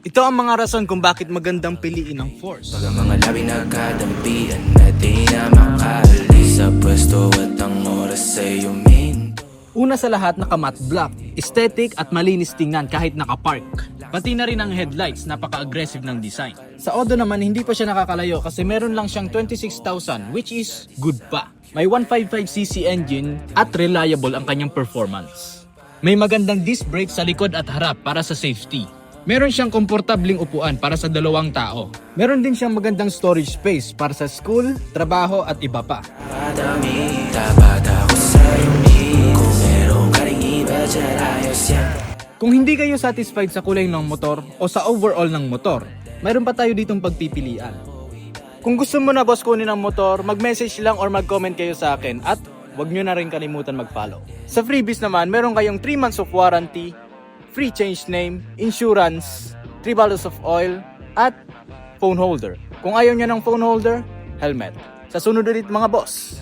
Ito ang mga rason kung bakit magandang piliin ang Force. Pag ang mga labi nagkadampian na di na makaalis sa pwesto at ang oras ay huminto. Una sa lahat, naka-matte black, aesthetic at malinis tingnan kahit naka-park. Pati na rin ang headlights, napaka-aggressive ng design. Sa Odo naman, hindi pa siya nakakalayo kasi meron lang siyang 26,000 which is good pa. May 155cc engine at reliable ang kanyang performance. May magandang disc brake sa likod at harap para sa safety. Meron siyang komportabling upuan para sa 2 tao. Meron din siyang magandang storage space para sa school, trabaho at iba pa. Madami, dapat ako sa'yo kung meron ka rin iba dyan, ayos yan. Kung hindi kayo satisfied sa kulay ng motor o sa overall ng motor, mayroon pa tayo ditong pagpipilian. Kung gusto mo na boss kunin ang motor, mag-message lang or mag-comment kayo sa akin at huwag nyo na rin kalimutan mag-follow. Sa freebies naman, meron kayong 3 months of warranty, free change name, insurance, 3 bottles of oil, at phone holder. Kung ayaw nyo ng phone holder, helmet. Sa sunod ulit mga boss!